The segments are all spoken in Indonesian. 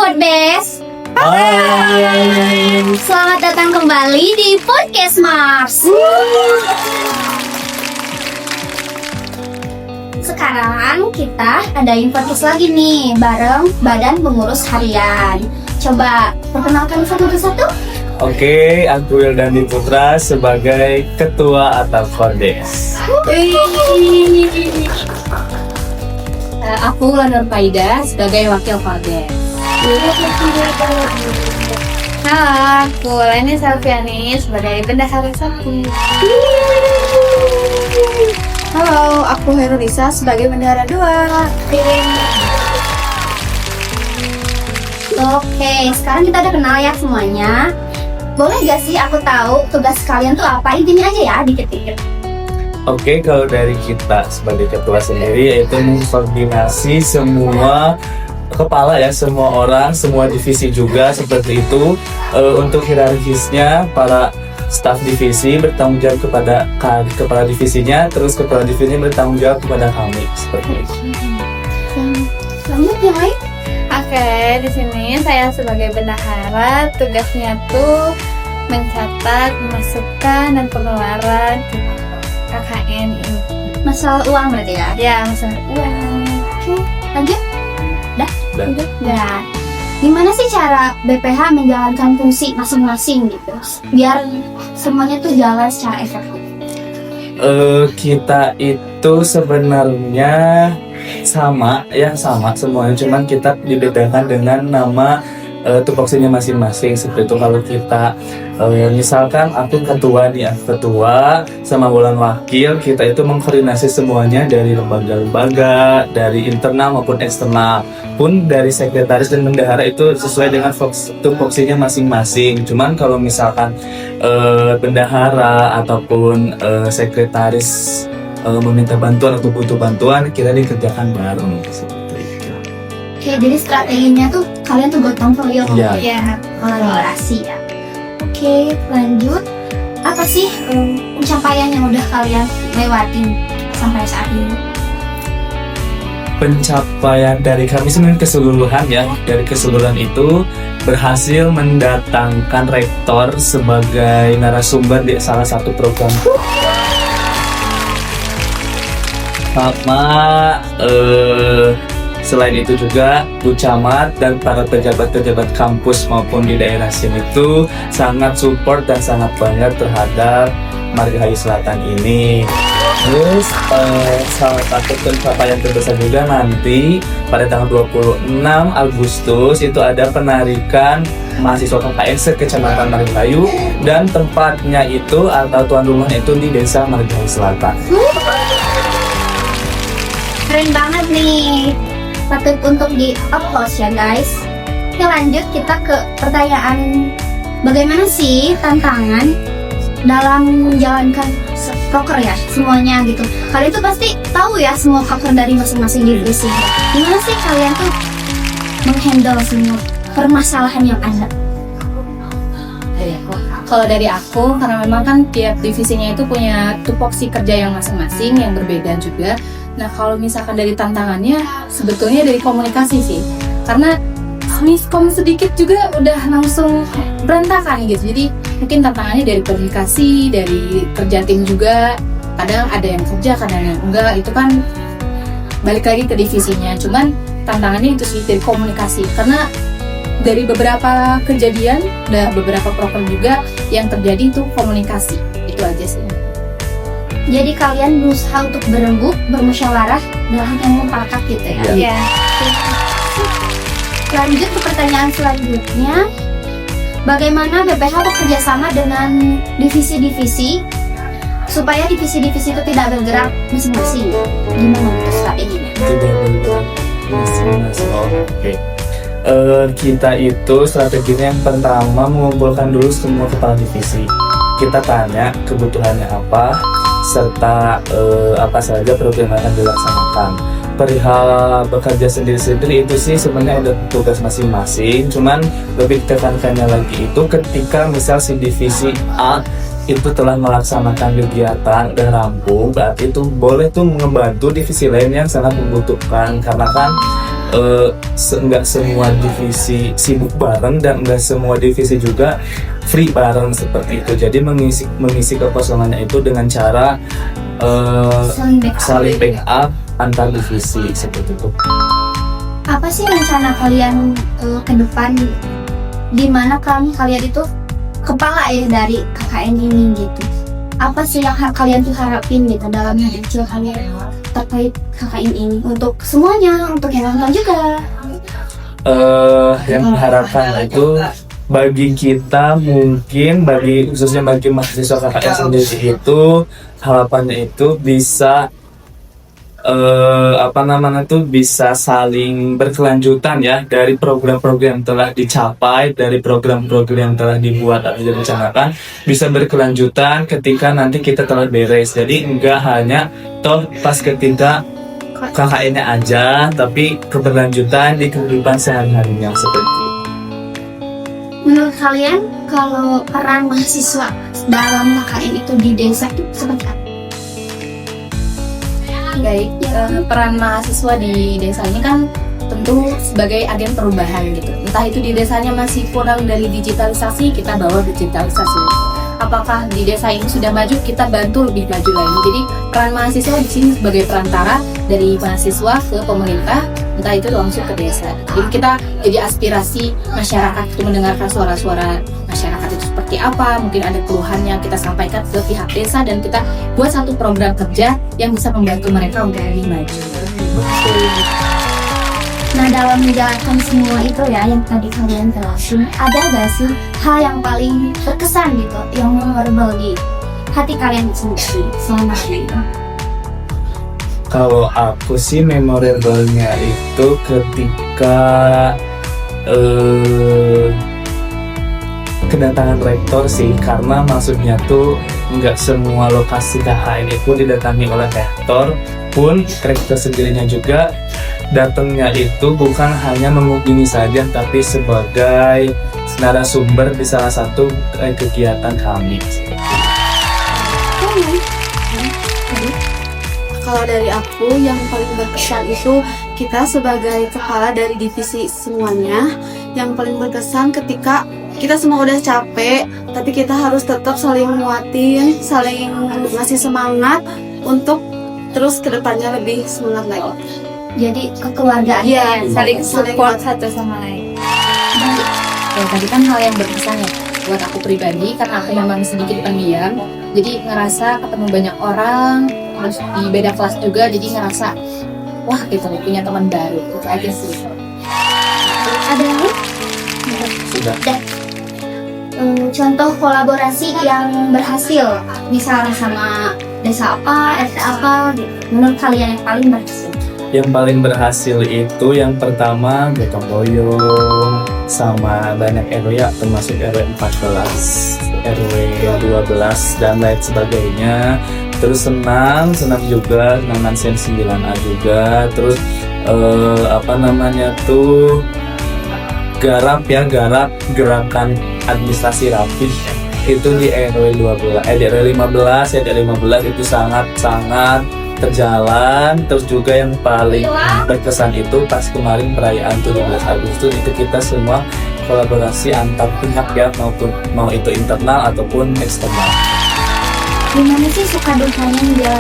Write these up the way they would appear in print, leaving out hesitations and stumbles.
Podbes. Hai. Selamat datang kembali di Podcast Mars. Sekarang kita adain podcast lagi nih bareng Badan Pengurus Harian. Coba perkenalkan satu persatu. Oke, aku Wildandi Putra sebagai Ketua Atap Kordes. Aku Lanur Faida sebagai Wakil Kordes. Halo, aku Leni Selviani sebagai Bendahara 1. Halo, aku Heru Lisa sebagai Bendahara 2. Oke, sekarang kita udah kenal ya semuanya. Boleh gak sih aku tahu tugas kalian tuh apa? Intinya aja ya, dikit-dikit. Oke, kalau dari kita sebagai ketua sendiri yaitu mengkoordinasi semua kepala ya, semua orang, semua divisi juga seperti itu. Untuk hierarkisnya para staf divisi bertanggung jawab kepada kepala divisinya, terus kepala divisinya bertanggung jawab kepada kami seperti itu. Lanjut yang lain. Oke, di sini saya sebagai bendahara, tugasnya tuh mencatat masukan dan pengeluaran KKN ini. Masalah uang berarti ya? Ya, masalah uang. Oke, lanjut. Dan Ya, gimana sih cara BPH menjalankan fungsi masing-masing gitu, biar semuanya tuh jalan secara efektif? kita itu sebenarnya sama semuanya, cuman kita dibedakan dengan nama tupoksinya masing-masing seperti itu. Kalau kita misalkan aku ketua nih, ketua sama Wulan wakil, kita itu mengkoordinasi semuanya dari lembaga-lembaga, dari internal maupun eksternal, pun dari sekretaris dan bendahara itu sesuai dengan tupoksinya masing-masing. Cuman kalau misalkan bendahara ataupun sekretaris meminta bantuan atau butuh bantuan, kita dikerjakan bareng seperti itu. Oke, jadi strateginya tuh kalian tuh gotong royong Iya. Ya, kolaborasi ya. Oke, lanjut. Apa sih pencapaian yang udah kalian lewatin sampai saat ini? Pencapaian dari kami sebenarnya keseluruhan ya, dari keseluruhan itu berhasil mendatangkan rektor sebagai narasumber di salah satu program. Sama selain itu juga Bu Camat dan para pejabat-pejabat kampus maupun di daerah sini itu sangat support dan sangat banyak terhadap Margahayu Selatan ini. Terus salah satu pencapaian terbesar juga nanti pada tanggal 26 Agustus itu ada penarikan mahasiswa KKN se-Kecamatan Margahayu, dan tempatnya itu atau tuan rumah itu di Desa Margahayu Selatan. Keren banget nih, patut untuk di upload ya guys. Oke, lanjut kita ke pertanyaan, bagaimana sih tantangan dalam menjalankan proker ya semuanya gitu. Kalian tuh pasti tahu ya semua proker dari masing-masing divisi. Gimana sih kalian tuh menghandle semua permasalahan yang ada? Kalau dari aku, karena memang kan tiap divisinya itu punya tupoksi kerja yang masing-masing yang berbeda juga. Nah, kalau misalkan dari tantangannya, sebetulnya dari komunikasi sih. Karena miskom sedikit juga udah langsung berantakan gitu. Jadi mungkin tantangannya dari komunikasi, dari kerja tim juga. Kadang ada yang kerja, kadang yang enggak. Itu kan balik lagi ke divisinya. Cuman tantangannya itu sih dari komunikasi. Karena dari beberapa kejadian, dan beberapa proker juga yang terjadi itu komunikasi. Itu aja sih. Jadi kalian berusaha untuk berembuk, bermusyawarah dalam yang mufakat gitu ya. Iya. ya. Lanjut ke pertanyaan selanjutnya, bagaimana BPH bekerja sama dengan divisi-divisi supaya divisi-divisi itu tidak bergerak masing-masing? Gimana untuk strateginya? Tidak bergerak masing-masing. Oke. Kita itu strateginya yang pertama mengumpulkan dulu semua kepala divisi. Kita tanya kebutuhannya apa, serta apa saja program yang akan dilaksanakan. Perihal bekerja sendiri-sendiri itu sih sebenarnya udah tugas masing-masing, cuman lebih tekankannya lagi itu ketika misal si divisi A itu telah melaksanakan kegiatan dan rampung, berarti itu boleh tuh membantu divisi lain yang sangat membutuhkan, karena kan nggak semua divisi sibuk bareng dan nggak semua divisi juga free bareng seperti itu. Jadi mengisi kekosongannya itu dengan cara saling backup antar divisi seperti itu. Apa sih rencana kalian ke depan? Di mana kalian itu kepala ya dari KKN ini gitu? Apa sih yang kalian tuh harapin gitu dalam hidup kecil kalian terkait KKN ini untuk semuanya, untuk yang nonton juga? Yang diharapkan itu bagi kita mungkin khususnya bagi mahasiswa KKN sendiri itu harapannya itu bisa bisa saling berkelanjutan ya, dari program-program yang telah dicapai, dari program-program yang telah dibuat atau direncanakan bisa berkelanjutan ketika nanti kita telah beres. Jadi enggak hanya toh pas ketika KKN-nya aja, tapi keberlanjutan di kehidupan sehari-harinya seperti itu. Menurut kalian kalau peran mahasiswa dalam KKN itu di desa itu seperti apa? Baik, peran mahasiswa di desa ini kan tentu sebagai agen perubahan gitu. Entah itu di desanya masih kurang dari digitalisasi, kita bawa digitalisasi. Apakah di desa ini sudah maju, kita bantu lebih maju lagi. Jadi peran mahasiswa di sini sebagai perantara dari mahasiswa ke pemerintah, entah itu langsung ke desa. Jadi kita jadi aspirasi masyarakat itu mendengarkan suara-suara masyarakat itu seperti apa, mungkin ada keluhannya kita sampaikan ke pihak desa dan kita buat satu program kerja yang bisa membantu mereka untuk lebih maju. Nah, dalam menjalankan semua itu ya yang tadi kalian jelasin, ada gak sih hal yang paling berkesan gitu, yang memorable di hati kalian sendiri selama ini? Kalau aku sih memorable-nya itu ketika kedatangan rektor sih, karena maksudnya tuh nggak semua lokasi KKN itu didatangi oleh rektor, pun rektor sendirinya juga datangnya itu bukan hanya mengunjungi saja, tapi sebagai narasumber di salah satu kegiatan kami. Kalau dari aku yang paling berkesan itu kita sebagai kepala dari divisi semuanya, yang paling berkesan ketika kita semua udah capek, tapi kita harus tetap saling nguatin, saling ngasih semangat untuk terus kedepannya lebih semangat lagi. Jadi kekeluargaan Iya, saling support satu sama lain. Ya, tadi kan hal yang berkesan ya buat aku pribadi, karena aku memang sedikit pendiam, jadi ngerasa ketemu banyak orang, terus di beda kelas juga, jadi ngerasa wah gitu punya teman baru, itu aja sih. Ada lagi? Sudah. Contoh kolaborasi yang berhasil, misalnya sama desa apa, RT apa, gitu. Menurut kalian yang paling berhasil? Yang paling berhasil itu yang pertama gotong royong sama banyak RW ya, termasuk RW 14, RW 12 dan lain sebagainya. Terus senang juga Nansen 9A juga. Terus garap gerakan administrasi rapih itu di RW 12 di RW 15 ya, di RW 15 itu sangat terjalan. Terus juga yang paling berkesan itu pas kemarin perayaan 17 Agustus itu kita semua kolaborasi antar pihak ya, maupun mau itu internal ataupun eksternal. Gimana sih suka dukanya dia?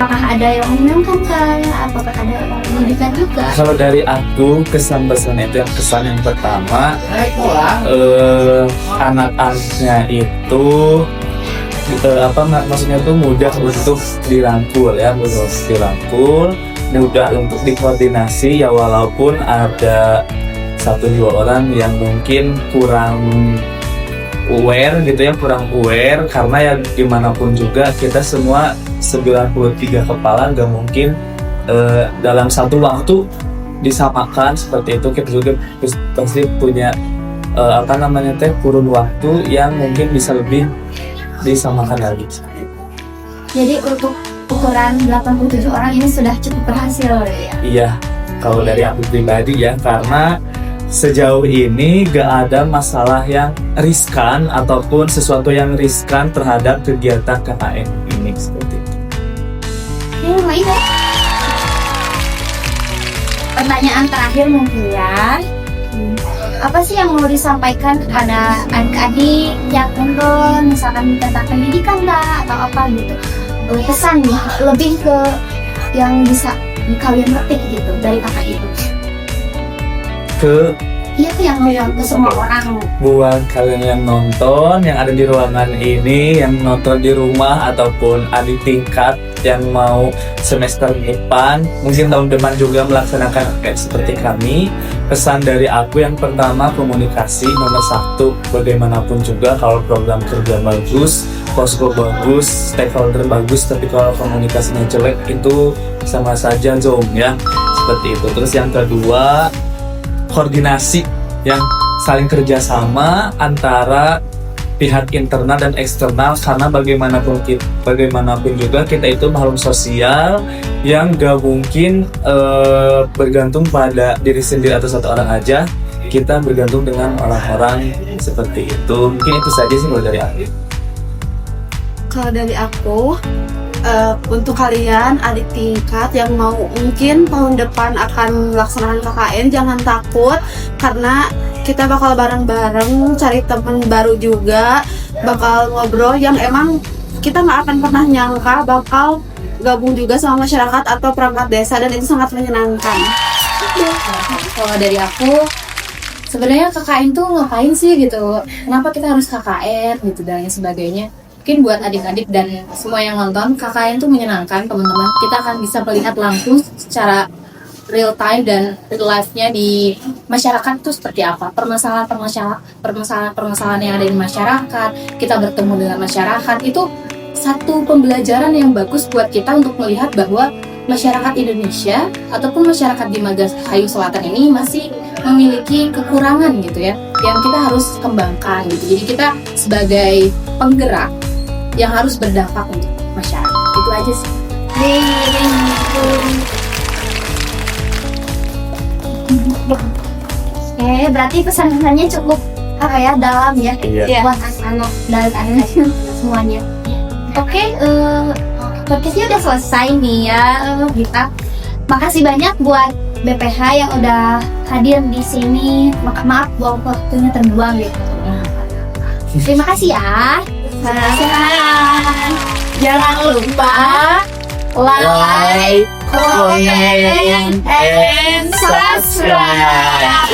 Apakah ada yang menyenangkan? Apakah ada yang menyedihkan juga? Kalau dari aku kesan itu yang pertama anak-anaknya itu maksudnya tuh mudah untuk dirangkul, mudah untuk dikoordinasi ya, walaupun ada 1-2 orang yang mungkin kurang aware karena ya gimana pun juga kita semua 93 kepala nggak mungkin dalam satu waktu disamakan seperti itu. Kita juga pasti punya kurun waktu yang mungkin bisa lebih disamakan lagi. Jadi untuk ukuran 87 orang ini sudah cukup berhasil ya? Iya, kalau dari aku pribadi ya, karena sejauh ini gak ada masalah yang riskan ataupun sesuatu yang riskan terhadap kegiatan KKN ini seperti itu. Yang lain ya? pertanyaan terakhir mungkin ya. Apa sih yang mau disampaikan kepada adik-adik yang nonton, misalkan tentang pendidikan lah atau apa gitu? Pesan nih, lebih ke yang bisa kalian petik gitu dari kakak itu. Iya tuh yang ke semua orang. Buat kalian yang nonton, yang ada di ruangan ini, yang nonton di rumah ataupun adik tingkat yang mau semester depan, mungkin tahun depan juga melaksanakan kayak seperti kami. Pesan dari aku yang pertama, komunikasi nomor satu. Bagaimanapun juga kalau program kerja bagus, posko bagus, stakeholder bagus, tapi kalau komunikasinya jelek itu sama saja zoom ya. Seperti itu. Terus yang kedua, koordinasi yang saling kerjasama antara pihak internal dan eksternal, karena bagaimanapun juga kita itu makhluk sosial yang gak mungkin bergantung pada diri sendiri atau satu orang aja. Kita bergantung dengan orang-orang seperti itu. Mungkin itu saja sih kalau dari aku. Kalau dari aku, untuk kalian adik tingkat yang mau mungkin tahun depan akan melaksanakan KKN, jangan takut karena kita bakal bareng-bareng cari teman baru juga, bakal ngobrol yang emang kita nggak akan pernah nyangka bakal gabung juga sama masyarakat atau perangkat desa, dan itu sangat menyenangkan. Kalau dari aku, sebenarnya KKN tuh ngapain sih gitu? Kenapa kita harus KKN gitu dan lain sebagainya? Mungkin buat adik-adik dan semua yang nonton, KKN tuh menyenangkan teman-teman. Kita akan bisa melihat langsung secara real time dan real life-nya di masyarakat tuh seperti apa, permasalahan yang ada di masyarakat. Kita bertemu dengan masyarakat, itu satu pembelajaran yang bagus buat kita untuk melihat bahwa masyarakat Indonesia ataupun masyarakat di Magahayu Selatan ini masih memiliki kekurangan gitu ya, yang kita harus kembangkan gitu. Jadi kita sebagai penggerak yang harus berdampak untuk masyarakat. Itu aja sih. Oke, berarti pesan-pesannya cukup apa ya, dalam ya, Iya. buat anak-anak dan anak semuanya. Oke, podcastnya udah selesai nih ya kita. Makasih banyak buat BPH yang udah hadir di sini. Maaf buang waktunya terbuang gitu. Terima kasih ya. Jangan lupa like, comment, and subscribe.